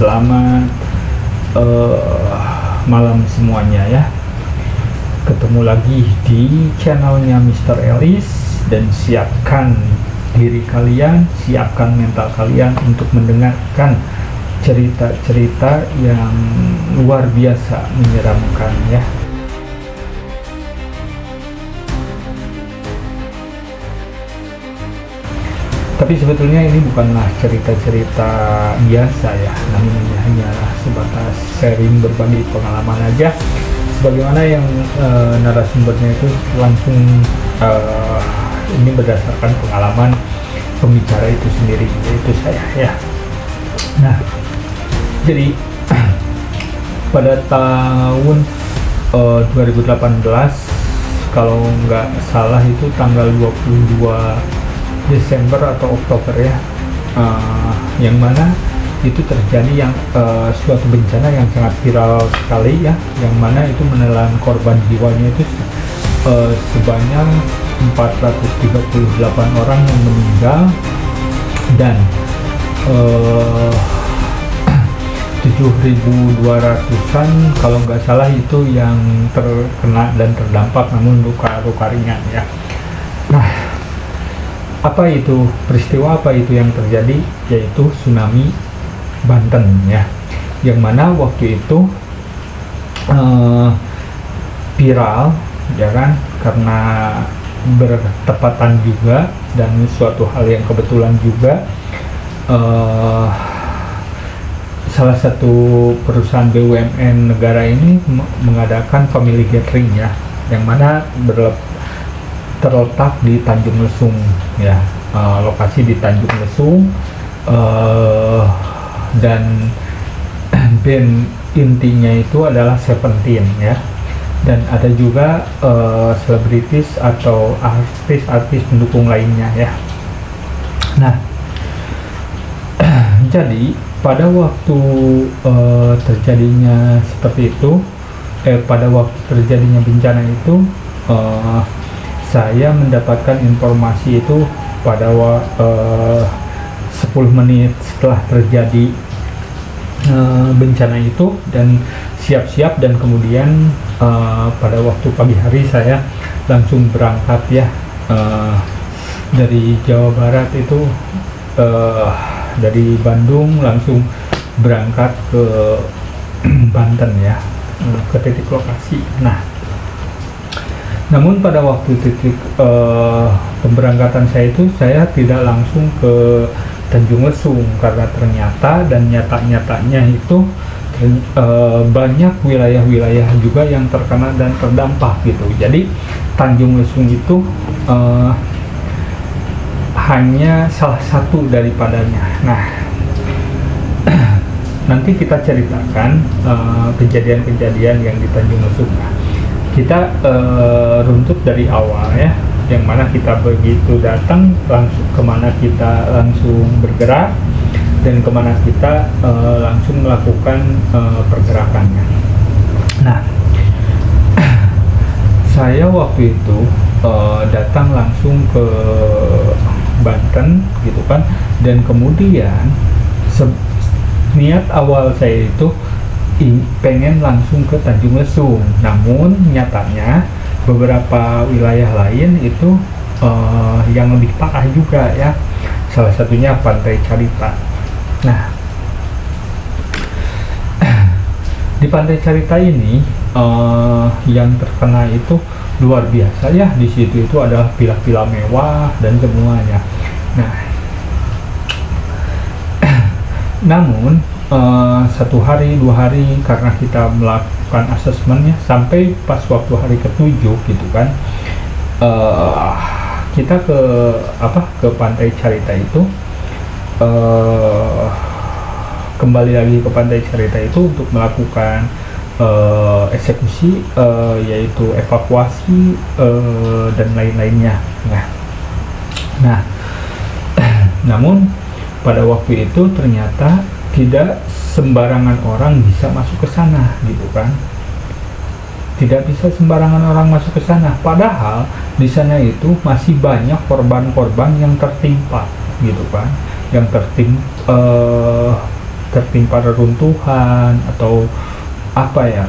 Selamat malam semuanya ya. Ketemu lagi di channelnya Mr. Elis, dan siapkan diri kalian, siapkan mental kalian untuk mendengarkan cerita-cerita yang luar biasa menyeramkan ya. Tapi sebetulnya ini bukanlah cerita-cerita biasa ya, namun ini hanyalah sebatas sharing, berbagi pengalaman aja. Sebagaimana yang narasumbernya itu langsung ini berdasarkan pengalaman pembicara itu sendiri, yaitu saya ya. Nah, jadi pada tahun 2018, kalau nggak salah itu tanggal 22 Desember atau Oktober ya, yang mana itu terjadi yang suatu bencana yang sangat viral sekali ya, yang mana itu menelan korban jiwanya itu sebanyak 438 orang yang meninggal, dan 7.200-an kalau nggak salah itu yang terkena dan terdampak namun luka-luka ringan ya. Nah, apa itu peristiwa, apa itu yang terjadi, yaitu tsunami Banten ya, yang mana waktu itu viral ya kan, karena bertepatan juga dan suatu hal yang kebetulan juga, salah satu perusahaan BUMN negara ini mengadakan family gathering ya, yang mana terletak di Tanjung Lesung ya, lokasi di Tanjung Lesung, dan band intinya itu adalah Seventeen ya, dan ada juga selebritis atau artis-artis pendukung lainnya ya. Nah, jadi pada waktu terjadinya seperti itu, pada waktu terjadinya bencana itu, saya mendapatkan informasi itu pada 10 menit setelah terjadi bencana itu, dan siap-siap, dan kemudian pada waktu pagi hari saya langsung berangkat ya, dari Jawa Barat itu, dari Bandung langsung berangkat ke Banten ya, ke titik lokasi. Nah, namun pada waktu titik pemberangkatan saya itu, saya tidak langsung ke Tanjung Lesung, karena ternyata dan nyata-nyatanya itu banyak wilayah-wilayah juga yang terkena dan terdampak gitu. Jadi Tanjung Lesung itu hanya salah satu daripadanya. Nah, nanti kita ceritakan kejadian-kejadian yang di Tanjung Lesung. Nah, kita runtut dari awal ya, yang mana kita begitu datang langsung kemana kita langsung bergerak, dan kemana kita langsung melakukan pergerakannya. Nah, saya waktu itu datang langsung ke Banten gitu kan, dan kemudian niat awal saya itu pengen langsung ke Tanjung Lesung, namun nyatanya beberapa wilayah lain itu yang lebih parah juga ya, salah satunya Pantai Carita. Nah, di Pantai Carita ini yang terkena itu luar biasa ya. Di situ itu adalah villa-villa mewah dan semuanya. Nah, namun satu hari, 2 hari, karena kita melakukan asesmennya sampai pas waktu hari ke-7 gitu kan, kita ke Pantai Carita itu, kembali lagi ke Pantai Carita itu untuk melakukan eksekusi, yaitu evakuasi dan lain-lainnya. Nah, namun pada waktu itu ternyata tidak sembarangan orang bisa masuk ke sana gitu kan. Tidak bisa sembarangan orang masuk ke sana, padahal di sana itu masih banyak korban-korban yang tertimpa gitu kan, yang tertimpa reruntuhan atau apa ya,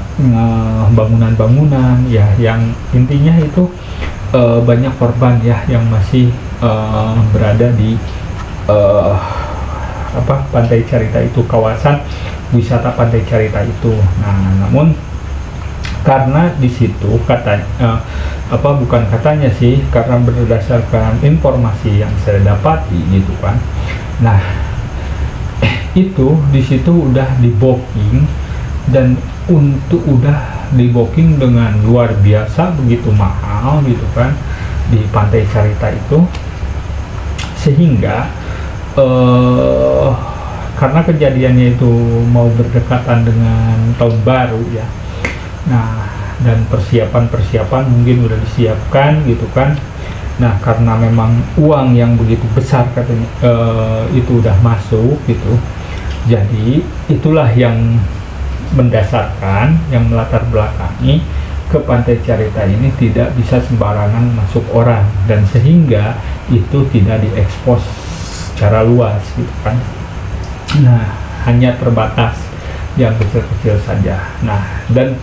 bangunan-bangunan ya, yang intinya itu banyak korban ya yang masih berada di Pantai Carita itu, kawasan wisata Pantai Carita itu. Nah, namun karena di situ katanya bukan katanya sih, karena berdasarkan informasi yang saya dapati gitu kan. Nah, itu di situ udah di booking, dan udah di booking dengan luar biasa begitu mahal gitu kan di Pantai Carita itu, sehingga karena kejadiannya itu mau berdekatan dengan tahun baru ya. Nah, dan persiapan mungkin udah disiapkan gitu kan. Nah, karena memang uang yang begitu besar katanya itu udah masuk gitu, jadi itulah yang mendasarkan, yang melatar belakangi ke Pantai Carita ini tidak bisa sembarangan masuk orang, dan sehingga itu tidak diekspos secara luas gitu kan. Nah, hanya terbatas yang kecil-kecil saja. Nah, dan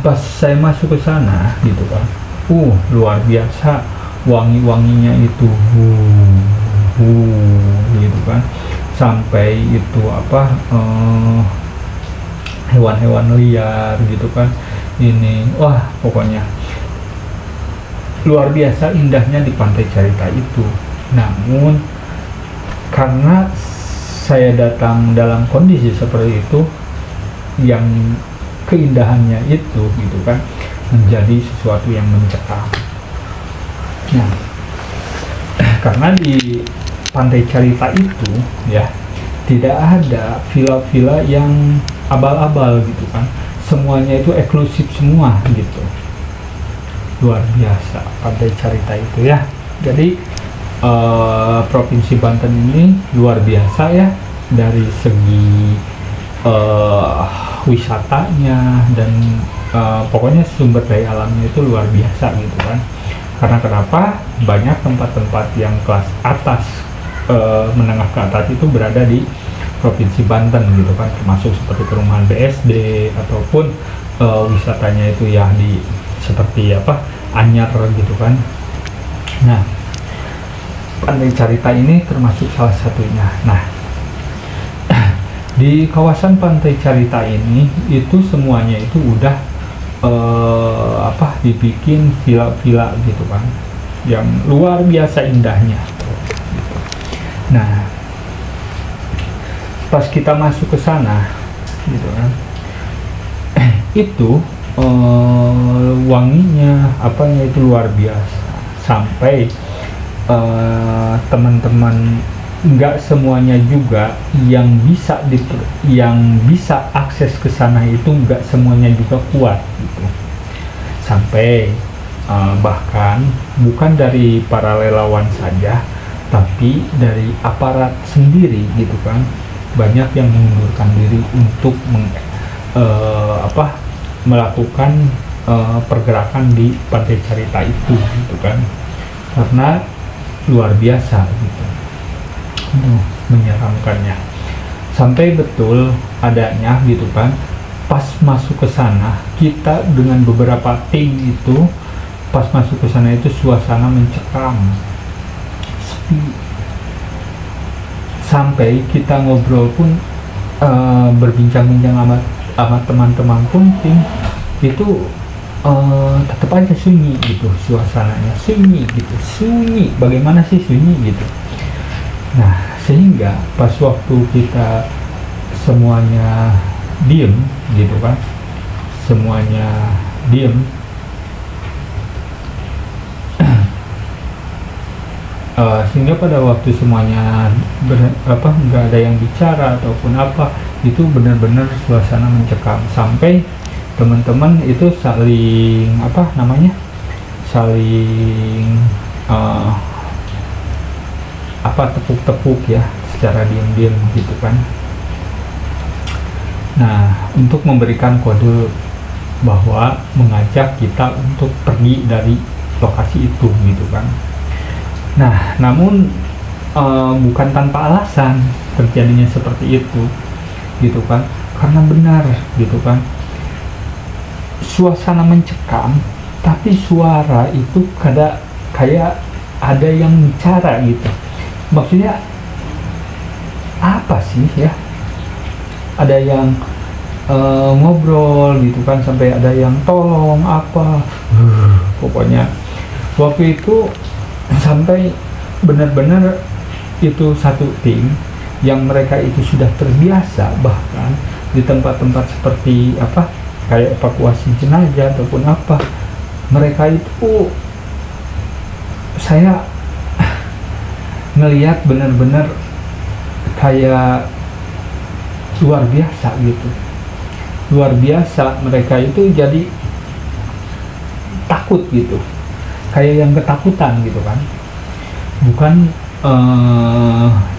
pas saya masuk ke sana gitu kan, luar biasa wangi-wanginya itu, gitu kan, sampai itu hewan-hewan liar gitu kan, ini pokoknya luar biasa indahnya di Pantai Carita itu. Namun karena saya datang dalam kondisi seperti itu, yang keindahannya itu gitu kan menjadi sesuatu yang mencekam. Nah, karena di Pantai Carita itu ya tidak ada villa-villa yang abal-abal gitu kan, semuanya itu eksklusif semua gitu. Luar biasa Pantai Carita itu ya. Jadi Provinsi Banten ini luar biasa ya dari segi wisatanya, dan pokoknya sumber daya alamnya itu luar biasa gitu kan. Karena kenapa? Banyak tempat-tempat yang kelas atas, menengah ke atas itu berada di Provinsi Banten gitu kan, termasuk seperti perumahan BSD ataupun wisatanya itu ya di seperti Anyar gitu kan. Nah, Pantai Carita ini termasuk salah satunya. Nah, di kawasan Pantai Carita ini itu semuanya itu udah dibikin villa-villa gitu kan, yang luar biasa indahnya. Nah, pas kita masuk ke sana gitu kan, itu wanginya itu luar biasa, sampai teman-teman nggak semuanya juga yang bisa akses ke sana, itu nggak semuanya juga kuat gitu. Sampai bahkan bukan dari para relawan saja, tapi dari aparat sendiri gitu kan, banyak yang mengundurkan diri untuk melakukan pergerakan di Pantai Carita itu gitu kan, karena luar biasa gitu, menyeramkannya. Sampai betul adanya gitu kan, pas masuk ke sana kita dengan beberapa tim itu, pas masuk ke sana itu suasana mencekam, sepi. Sampai kita ngobrol pun, berbincang-bincang sama teman-teman pun tim itu tetap aja sunyi gitu, suasananya sunyi gitu, sunyi. Bagaimana sih sunyi gitu? Nah, sehingga pas waktu kita semuanya diem gitu kan, semuanya diem, sehingga pada waktu semuanya nggak ada yang bicara ataupun itu benar-benar suasana mencekam. Sampai teman-teman itu saling tepuk-tepuk ya secara diam-diam gitu kan. Nah, untuk memberikan kode bahwa mengajak kita untuk pergi dari lokasi itu gitu kan. Nah, namun bukan tanpa alasan terjadinya seperti itu gitu kan, karena benar gitu kan, suasana mencekam tapi suara itu kayak ada yang bicara gitu. Maksudnya apa sih ya, ada yang ngobrol gitu kan, sampai ada yang tolong apa, pokoknya waktu itu sampai benar-benar itu satu tim yang mereka itu sudah terbiasa, bahkan di tempat-tempat seperti apa kayak evakuasi jenazah ataupun apa, mereka itu saya ngelihat benar-benar kayak luar biasa gitu, luar biasa. Mereka itu jadi takut gitu, kayak yang ketakutan gitu kan, bukan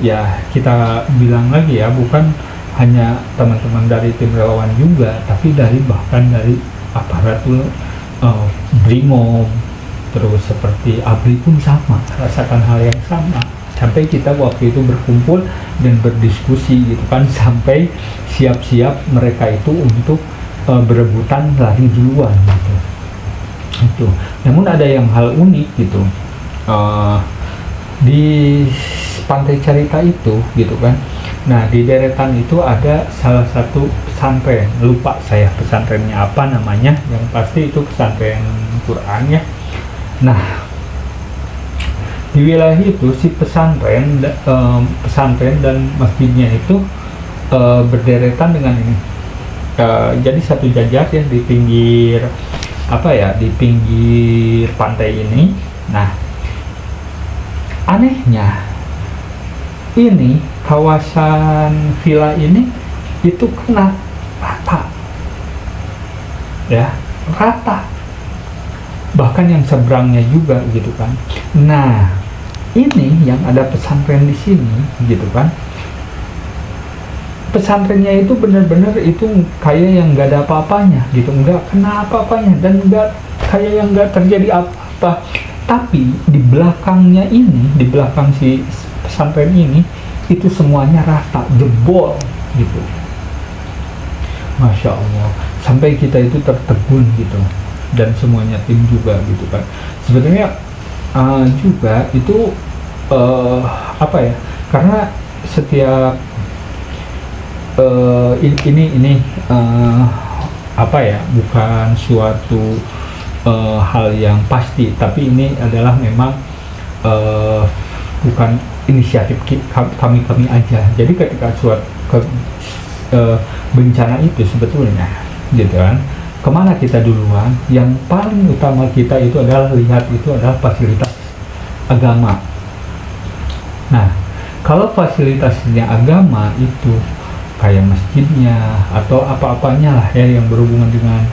ya kita bilang lagi ya, bukan hanya teman-teman dari tim relawan juga, tapi bahkan dari aparatur Brimob, terus seperti ABRI pun sama, rasakan hal yang sama. Sampai kita waktu itu berkumpul dan berdiskusi gitu kan, sampai siap-siap mereka itu untuk berebutan lari duluan gitu. Itu. Namun ada yang hal unik gitu. Di Pantai Carita itu gitu kan, nah di deretan itu ada salah satu pesantren, lupa saya pesantrennya apa namanya, yang pasti itu pesantren Quran ya. Nah di wilayah itu si pesantren dan masjidnya itu berderetan dengan ini, jadi satu jajar ya di pinggir di pinggir pantai ini. Nah anehnya ini kawasan villa ini itu kena rata ya, rata, bahkan yang seberangnya juga gitu kan. Nah ini yang ada pesantren di sini gitu kan, pesantrennya itu benar-benar itu kayak yang nggak ada apa-apanya gitu, nggak kena apa-apanya dan nggak kayak yang nggak terjadi apa-apa. Tapi di belakangnya ini, di belakang si pesantren ini, itu semuanya rata, jebol gitu. Masya Allah, sampai kita itu tertegun gitu, dan semuanya tim juga gitu kan. Sebenarnya juga itu karena setiap ini bukan suatu hal yang pasti, tapi ini adalah memang bukan inisiatif kami aja. Jadi ketika suatu bencana itu sebetulnya gitu kan, kemana kita duluan? Yang paling utama kita itu adalah lihat itu adalah fasilitas agama. Nah kalau fasilitasnya agama itu kayak masjidnya atau apa-apanya lah ya yang berhubungan dengan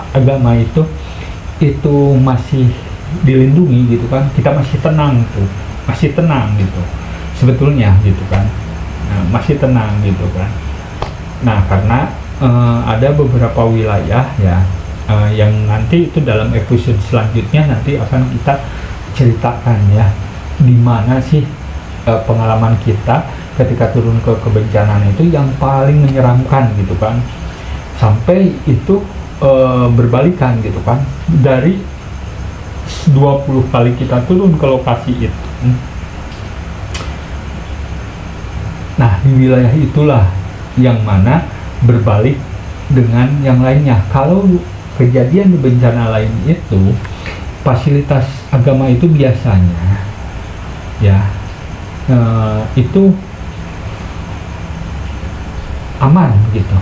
agama itu masih dilindungi gitu kan, kita masih tenang gitu sebetulnya gitu kan. Nah, masih tenang gitu kan. Nah karena ada beberapa wilayah ya yang nanti itu dalam episode selanjutnya nanti akan kita ceritakan ya, di mana sih pengalaman kita ketika turun ke kebencanaan itu yang paling menyeramkan gitu kan, sampai itu berbalikan gitu kan, dari 20 kali kita turun ke lokasi itu. Nah di wilayah itulah yang mana berbalik dengan yang lainnya. Kalau kejadian di bencana lain itu fasilitas agama itu biasanya ya itu aman gitu,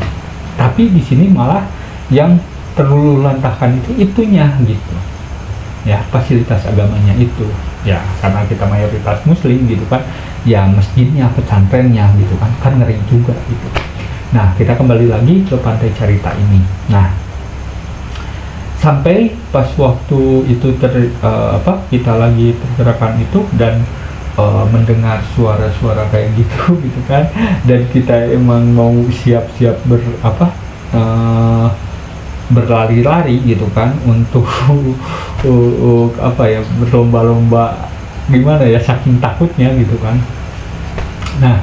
tapi di sini malah yang terluluhlantahkan itunya gitu ya, fasilitas agamanya itu ya, karena kita mayoritas muslim gitu kan ya, masjidnya, pesantrennya gitu kan ngeri juga gitu. Nah kita kembali lagi ke Pantai Carita ini. Nah sampai pas waktu itu kita lagi pergerakan itu dan mendengar suara-suara kayak gitu gitu kan, dan kita emang mau siap-siap berlari-lari gitu kan untuk berlomba-lomba gimana ya, saking takutnya gitu kan. Nah,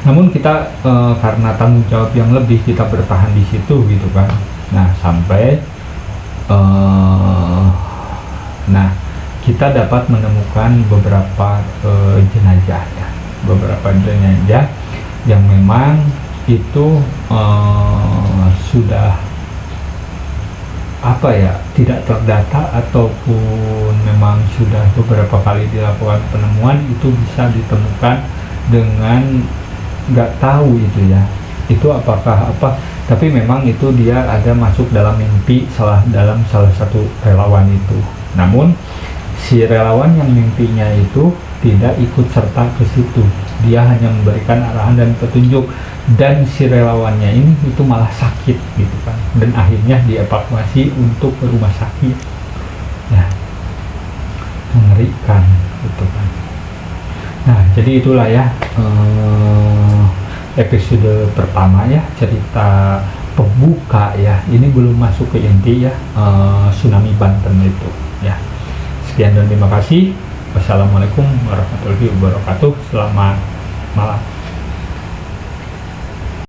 namun kita karena tanggung jawab yang lebih, kita bertahan di situ gitu kan. Nah, sampai nah kita dapat menemukan beberapa jenazah ya, beberapa jenazah yang memang itu sudah apa ya, tidak terdata ataupun memang sudah beberapa kali dilakukan penemuan, itu bisa ditemukan dengan nggak tahu itu ya, itu apakah apa, tapi memang itu dia ada masuk dalam mimpi dalam salah satu relawan itu. Namun si relawan yang mimpinya itu tidak ikut serta ke situ, dia hanya memberikan arahan dan petunjuk, dan si relawannya ini itu malah sakit gitu kan, dan akhirnya dievakuasi untuk ke rumah sakit. Nah, mengerikan gitu kan. Nah, jadi itulah ya episode pertama ya, cerita pembuka ya, ini belum masuk ke inti ya, tsunami Banten itu ya. Sekian dan terima kasih. Wassalamualaikum warahmatullahi wabarakatuh. Selamat malam.